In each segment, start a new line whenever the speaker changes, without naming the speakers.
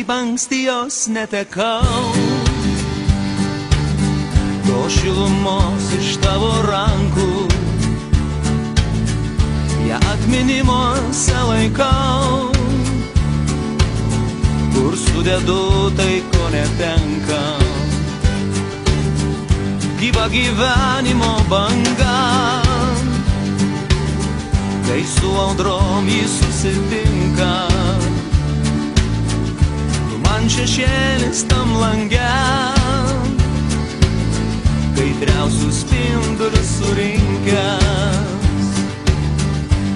taip anksti jos netekau, to šilumos iš tavo rankų, ją atminimuose laikau, kur sudedu tai, ko netenka. Gyva gyvenimo banga, kai su audrom jį susitinka. Tu man šešėlis tam lange, kaitriausius spindulius surinkęs.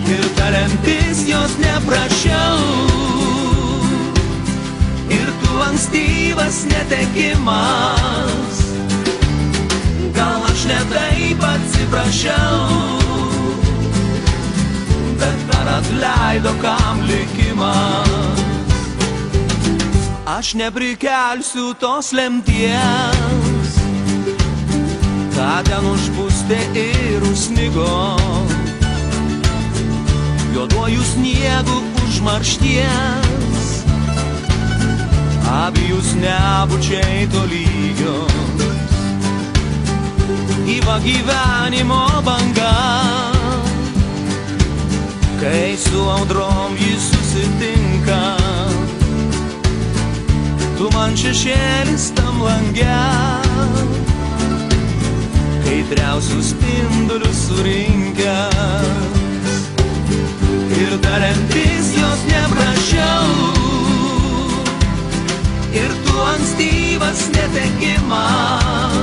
Ir tariantis jos neprašiau, ir tu ankstyvas netekimas. Gal aš ne taip atsiprašiau, bet ar atleido kam likimas. Aš neprikelsiu tos lemties, ką ten užpustė ir užsnigo, juoduoju sniegu užmaršties, abijus nebūčiai tolygios. Gyva gyvenimo banga, kai su audrom jis susitinka. Tu man šešėlis tam lange, kaitriausius spindulius surinkęs. Ir tariantis jos neprašiau, ir tu ankstyvas netekimas.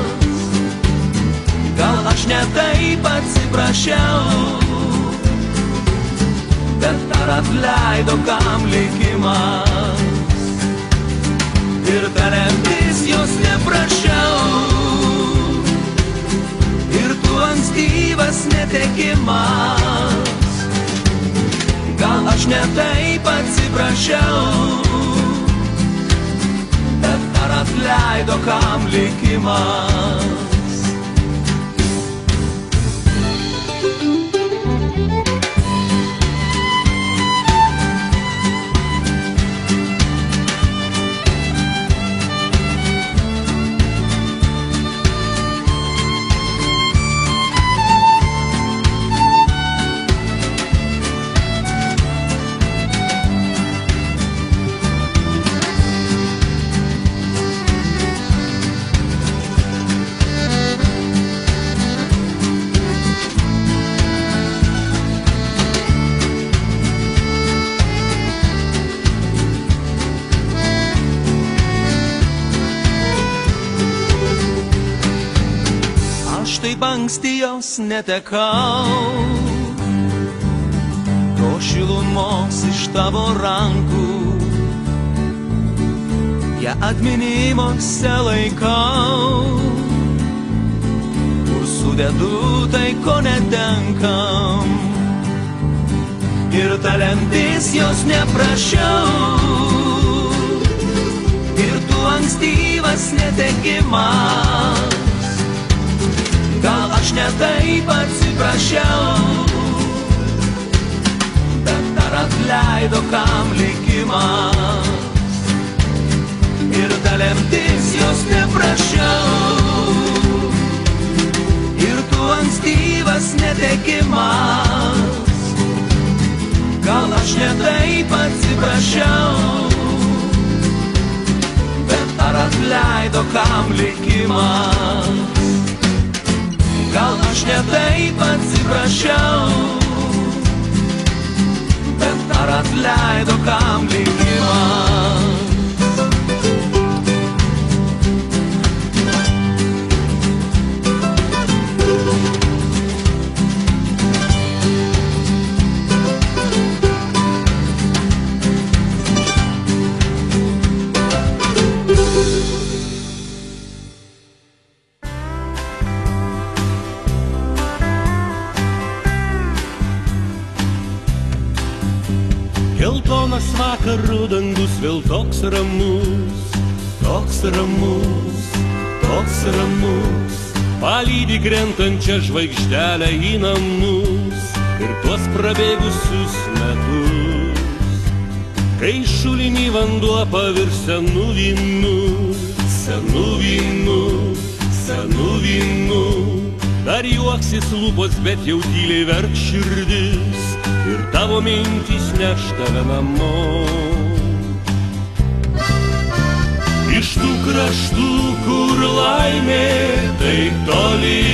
Gal aš ne taip atsiprašiau, bet ar atleido kam likimas. Ir tariantis jos neprašiau, ir tu ankstyvas netekimas. Gal aš ne taip atsiprašiau, bet ar atleido kam likimas. Taip anksti jos netekau, to šilumos iš tavo rankų, ją atminimuose laikau, kur sudedu tai, ko netenkam. Ir tariantis jos neprašiau, ir tu ankstyvas netekimas. Gal aš ne taip atsiprašiau, bet ar atleido kam likimas. Ir lemtis jos neprašiau, ir tu ankstyvas netekimas. Gal aš ne taip atsiprašiau, bet ar atleido kam likimas. Gal aš ne taip atsiprašiau, bet ar atleido kam likimas.
Geltonas vakarų dangus vėl toks ramus, toks ramus, toks ramus. Palydi krentančią žvaigždelę į namus ir tuos prabėgusius metus. kai šulinį vanduo pavirs senų vynų, senų vynų, senų vynų. Dar juoksis lūpos, bet jau tyliai verks širdis ir tavo mintys neš tave namo. Iš tų kraštų, kur laimė taip toli,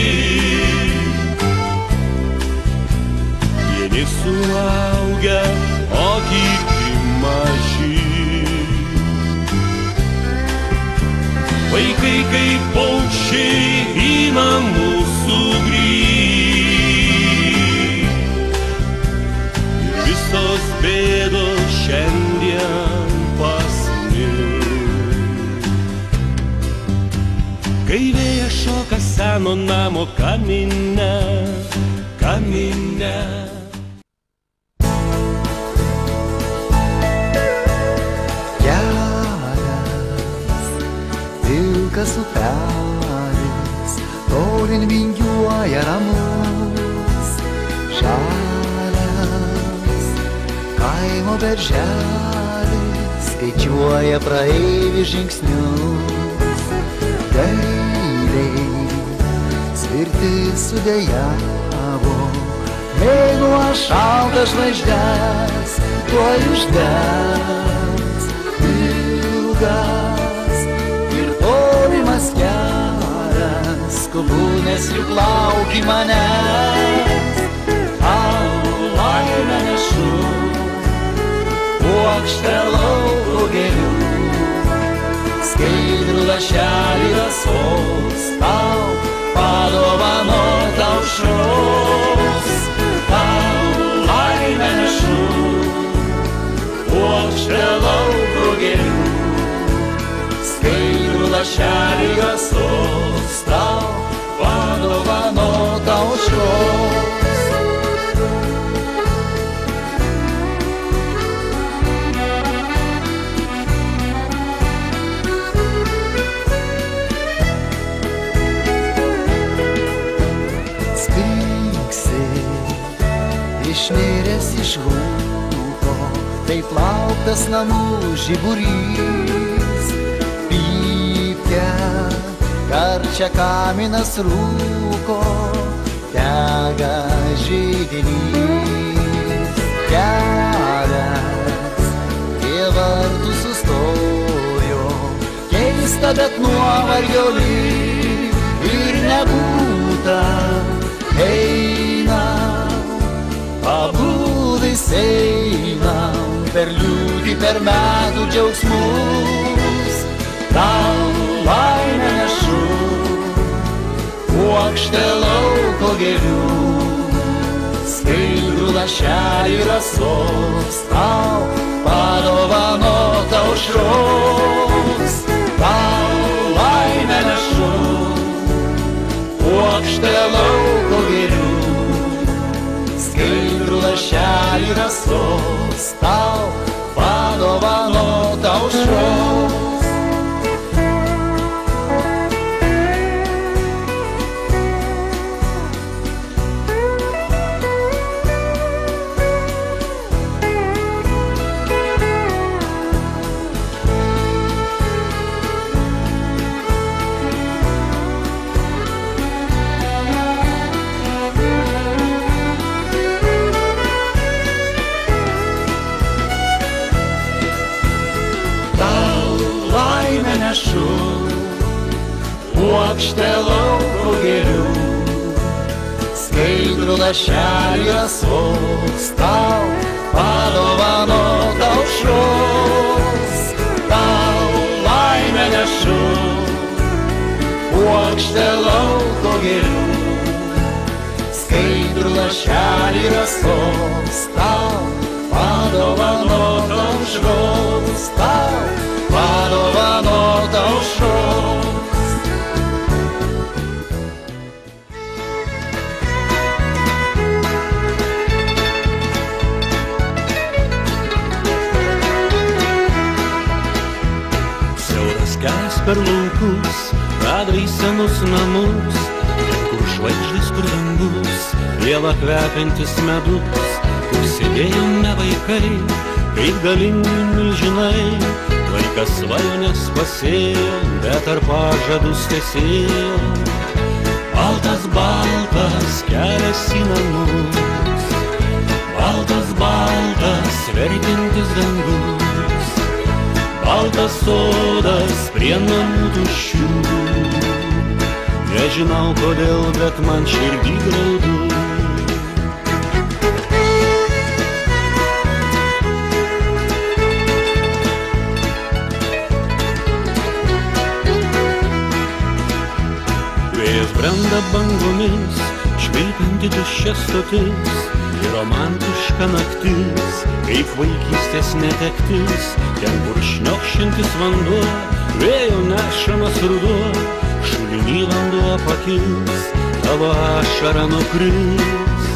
vieni suaugę, o kiti maži. Vaikai kaip paukščiai į namus sugrįš, ir visos bėdos šiandien pasnigs. Kai vėjas šoka seno namo kamine, kamine.
Pilkas upelis, tolin vingiuoja ramus, žalias kaimo berželis, skaičiuoja praeivių žingsnius. Gailiai svirti sudejavo, mėnuo šaltas žvaigždes tuoj uždegs. Ilgas ir tolimas kelias, skubu, nes juk lauki manęs. Tau laimę nešu, puokštę lauko gėlių, skaidrų lašelį rasos, tau padovanot aušros. Tau laimę nešu, puokštę lauko gėlių, skaidrų lašelį rasos, tau padovanot aušros. Išnėręs iš rūko, taip lauktas namų žiburys. Pypkia, karčia kaminas rūko, dega židinys. Kelias prie vartų sustojo, keista, bet nuovargio lyg ir nebūta. Pabudais einam per liūtį, per metų džiaugsmus. Tau laimę nešu, puokštę lauko gėlių, skaidrų lašelį rasos, tau padovanot aušros. Tau laimę nešu, puokštę lauko gėlių, skaidrų lašelį rasos, tau padovanot aušros. Puokštę lauko gėlių, skaidrų lašelį rasos, tau padovanot aušros. Tau laimę nešu, puokštę lauko gėlių, skaidrų lašelį rasos, tau padovanot aušros. Tau padovanot aušros.
Per laukus, veda į senus namus, ten kur žvaigždės, kur dangus, lieva kvepiantis medus, kur sėdėjome vaikai, kaip galingi milžinai, laikas svajonės pasėjo, bet ar pažadus tesėjo. Baltas, baltas kelias į namus, baltas, baltas verkiantis dangus, baltas sodas prie namų tuščių. Nežinau kodėl, bet man širdį graudu. Vėjas brenda bangomis, švilpianti tuščia stotis, ir romantiška naktis, kaip vaikystės netektis, ten kur šniokščiantis vanduo, vėjo nešamas ruduo, šulinį vanduo pakils, tavo ašara nukris.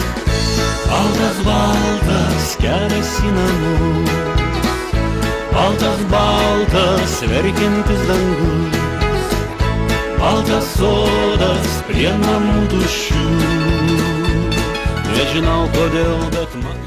Baltas, baltas kelias į namus, baltas, baltas verkiantis dangus, baltas sodas prie namų tuščių. Nežinau kodėl, bet man